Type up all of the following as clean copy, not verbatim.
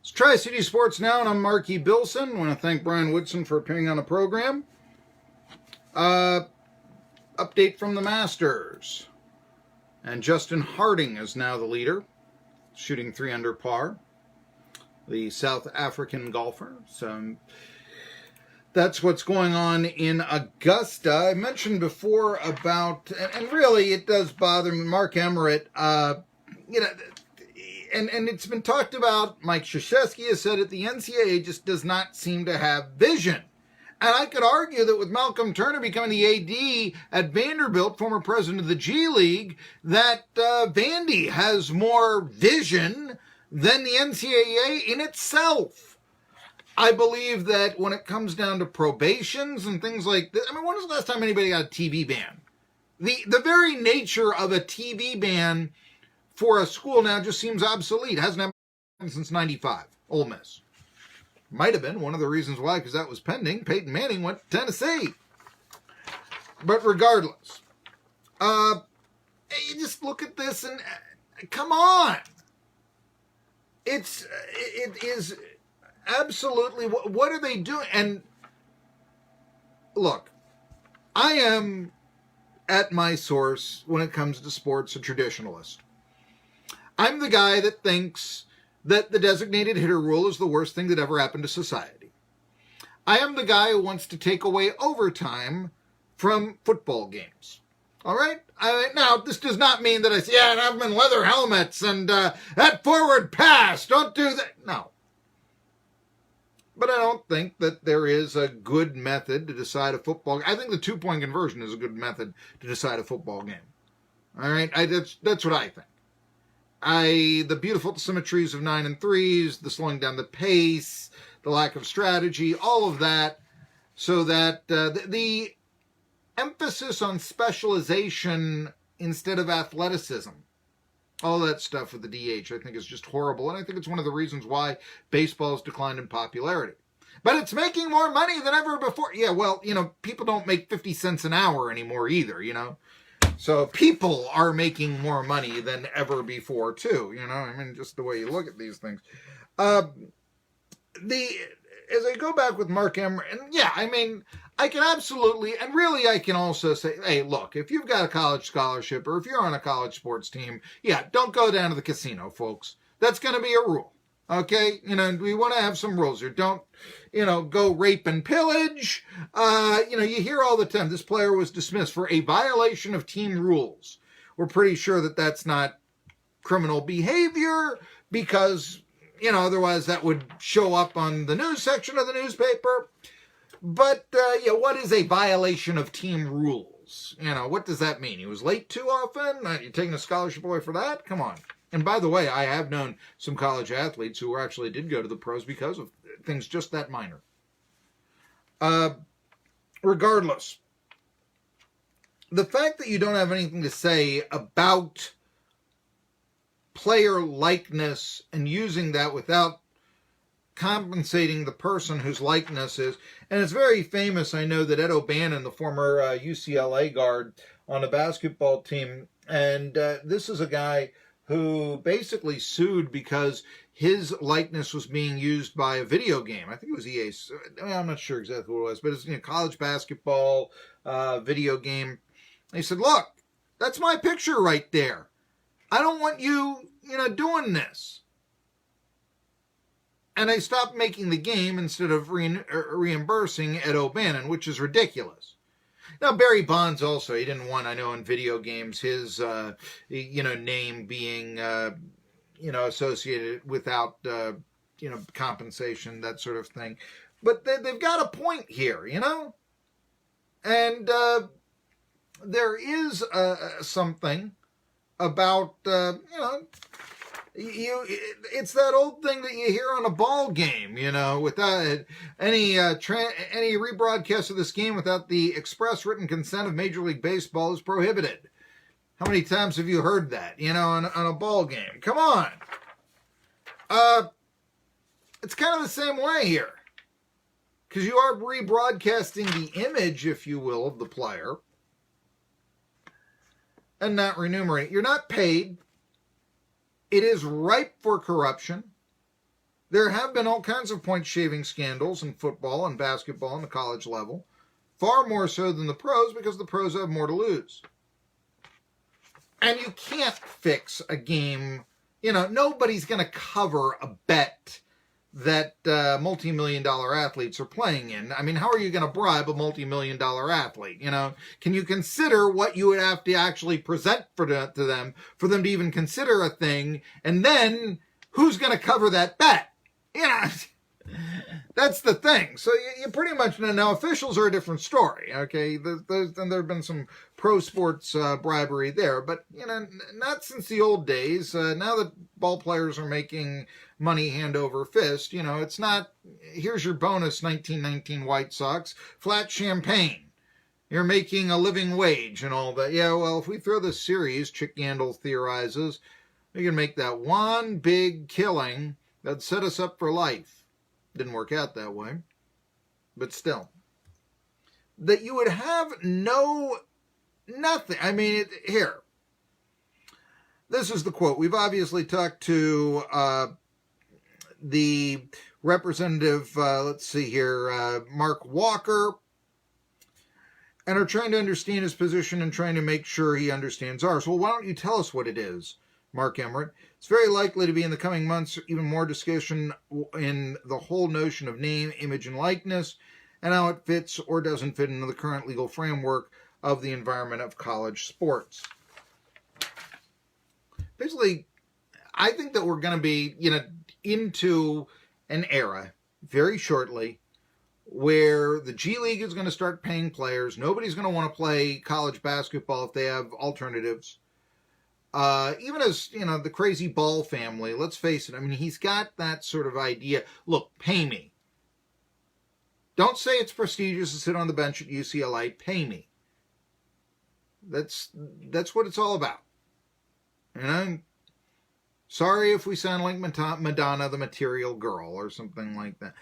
It's Tri-City Sports Now, and I'm Mark E. Bilson. I want to thank Brian Woodson for appearing on the program. Update from the Masters. And Justin Harding is now the leader, shooting 3 under par. The South African golfer. So that's what's going on in Augusta. I mentioned before about, and really it does bother me, Mark Emmert, and it's been talked about, Mike Krzyzewski has said it, the NCAA just does not seem to have vision. And I could argue that with Malcolm Turner becoming the AD at Vanderbilt, former president of the G League, that Vandy has more vision than the NCAA in itself. I believe that when it comes down to probations and things like this, I mean, when was the last time anybody got a TV ban? The very nature of a TV ban for a school now just seems obsolete. It hasn't happened since 95, Ole Miss. Might have been one of the reasons why, because that was pending. Peyton Manning went to Tennessee. But regardless, you just look at this and come on. It is absolutely, what are they doing? And look, I am at my source when it comes to sports a traditionalist. I'm the guy that thinks that the designated hitter rule is the worst thing that ever happened to society. I am the guy who wants to take away overtime from football games. All right? Now, this does not mean that I say, yeah, and have them in leather helmets and that forward pass, don't do that. No. But I don't think that there is a good method to decide a football game. I think the 2-point conversion is a good method to decide a football game. All right? That's what I think. The beautiful symmetries of 9 and 3s, the slowing down the pace, the lack of strategy, all of that, so that the emphasis on specialization instead of athleticism, all that stuff with the DH, I think is just horrible, and I think it's one of the reasons why baseball's declined in popularity. But it's making more money than ever before. Yeah, well, people don't make 50 cents an hour anymore either, So people are making more money than ever before, too. I mean, just the way you look at these things. As I go back with Mark Emmert, and yeah, I mean, I can absolutely, and really I can also say, hey, look, if you've got a college scholarship or if you're on a college sports team, yeah, don't go down to the casino, folks. That's going to be a rule. Okay, we want to have some rules here. Don't, go rape and pillage. You hear all the time, this player was dismissed for a violation of team rules. We're pretty sure that that's not criminal behavior because, otherwise that would show up on the news section of the newspaper. But, what is a violation of team rules? What does that mean? He was late too often? You're taking a scholarship away for that? Come on. And by the way, I have known some college athletes who actually did go to the pros because of things just that minor. Regardless, the fact that you don't have anything to say about player likeness and using that without compensating the person whose likeness is, and it's very famous, I know, that Ed O'Bannon, the former UCLA guard on a basketball team, and this is a guy who basically sued because his likeness was being used by a video game. I think it was EA. I'm not sure exactly what it was, but it's college basketball video game. They said, look, that's my picture right there. I don't want you, doing this. And they stopped making the game instead of reimbursing Ed O'Bannon, which is ridiculous. Now, Barry Bonds also, he didn't want, I know, in video games, his, name being, associated without, compensation, that sort of thing. But they've got a point here, And there is something about, it's that old thing that you hear on a ball game, without any rebroadcast of this game without the express written consent of Major League Baseball is prohibited. How many times have you heard that, on a ball game? Come on. It's kind of the same way here. Because you are rebroadcasting the image, if you will, of the player and not remunerating. You're not paid. It is ripe for corruption. There have been all kinds of point-shaving scandals in football and basketball and the college level, far more so than the pros because the pros have more to lose. And you can't fix a game. Nobody's going to cover a bet that multi-million-dollar athletes are playing in. I mean, how are you going to bribe a multi-million-dollar athlete? Can you consider what you would have to actually present to them for them to even consider a thing? And then who's going to cover that bet? That's the thing. So you pretty much know. Now, officials are a different story, okay? There have been some pro sports bribery there, but, not since the old days. Now that ball players are making money hand over fist, it's not, here's your bonus, 1919 White Sox, flat champagne. You're making a living wage and all that. Yeah, well, if we throw this series, Chick Yandel theorizes, we can make that one big killing that'd set us up for life. Didn't work out that way, but still. That you would have nothing. I mean, here. This is the quote. We've obviously talked to the representative, let's see here, Mark Walker, and are trying to understand his position and trying to make sure he understands ours. Well, why don't you tell us what it is, Mark Emmert? It's very likely to be in the coming months even more discussion in the whole notion of name, image, and likeness, and how it fits or doesn't fit into the current legal framework of the environment of college sports. Basically, I think that we're going to be, into an era very shortly where the G League is going to start paying players. Nobody's going to want to play college basketball if they have alternatives. Even as, the crazy Ball family, let's face it, I mean, he's got that sort of idea. Look, pay me. Don't say it's prestigious to sit on the bench at UCLA. Pay me. That's what it's all about. Sorry if we sound like Madonna, the Material Girl, or something like that.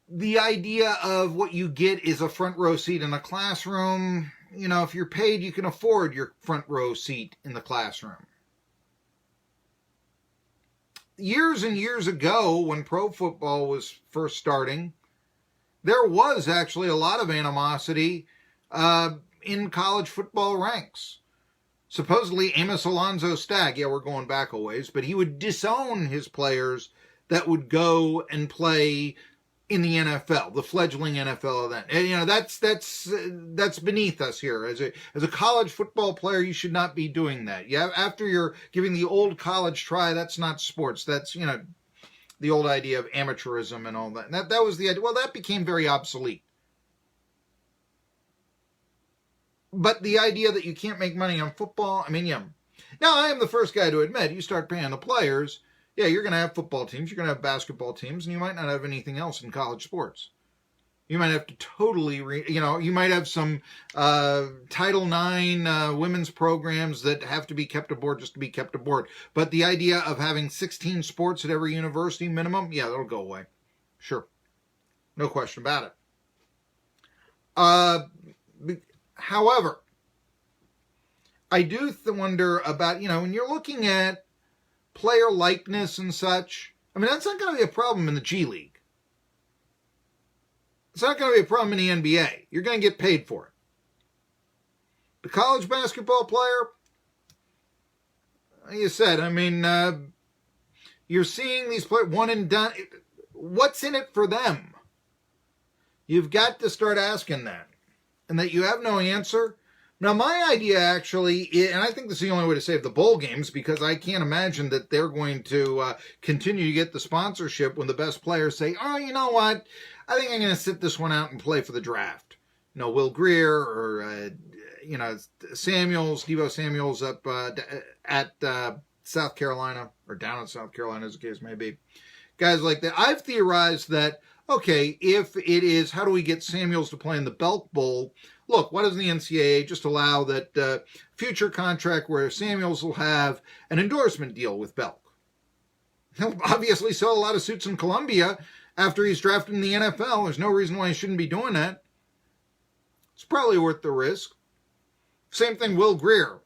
The idea of what you get is a front row seat in a classroom. If you're paid, you can afford your front row seat in the classroom. Years and years ago, when pro football was first starting, there was actually a lot of animosity in college football ranks. Supposedly, Amos Alonzo Stagg, we're going back a ways, but he would disown his players that would go and play in the NFL, the fledgling NFL then. And, that's beneath us here. As a college football player, you should not be doing that. Yeah, after you're giving the old college try, that's not sports. That's, the old idea of amateurism and all that. That was the idea. Well, that became very obsolete. But the idea that you can't make money on football, Now, I am the first guy to admit, you start paying the players, you're going to have football teams, you're going to have basketball teams, and you might not have anything else in college sports. You might have to totally, you might have some Title IX women's programs that have to be kept aboard just to be kept aboard. But the idea of having 16 sports at every university minimum, that'll go away. Sure. No question about it. However, I do wonder about, when you're looking at player likeness and such, that's not going to be a problem in the G League. It's not going to be a problem in the NBA. You're going to get paid for it. The college basketball player, like you said, you're seeing these players one and done. What's in it for them? You've got to start asking that. And that you have no answer. Now, my idea actually, and I think this is the only way to save the bowl games, because I can't imagine that they're going to continue to get the sponsorship when the best players say, you know what, I think I'm going to sit this one out and play for the draft. Will Greer or, Debo Samuels up at South Carolina, or down in South Carolina, as the case may be. Guys like that. I've theorized that, okay, if it is, how do we get Samuels to play in the Belk Bowl? Look, why doesn't the NCAA just allow that future contract where Samuels will have an endorsement deal with Belk? He'll obviously sell a lot of suits in Columbia after he's drafted in the NFL. There's no reason why he shouldn't be doing that. It's probably worth the risk. Same thing, Will Greer.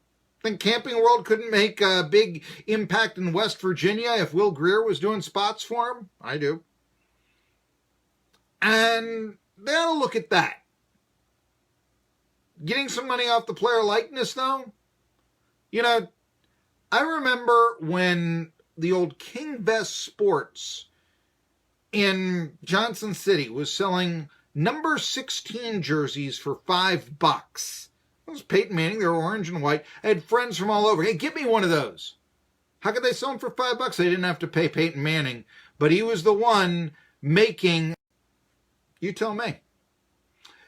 Think Camping World couldn't make a big impact in West Virginia if Will Greer was doing spots for him? I do. And they ought to look at that. Getting some money off the player likeness, though? You know, I remember when the old King Best Sports in Johnson City was selling number 16 jerseys for $5. It was Peyton Manning. They were orange and white. I had friends from all over. Hey, get me one of those. How could they sell them for $5? They didn't have to pay Peyton Manning, but he was the one making. You tell me.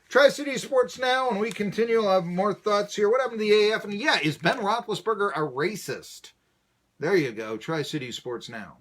Tri-City Sports Now, and we continue. I'll have more thoughts here. What happened to the AF? And yeah, is Ben Roethlisberger a racist? There you go. Tri-City Sports Now.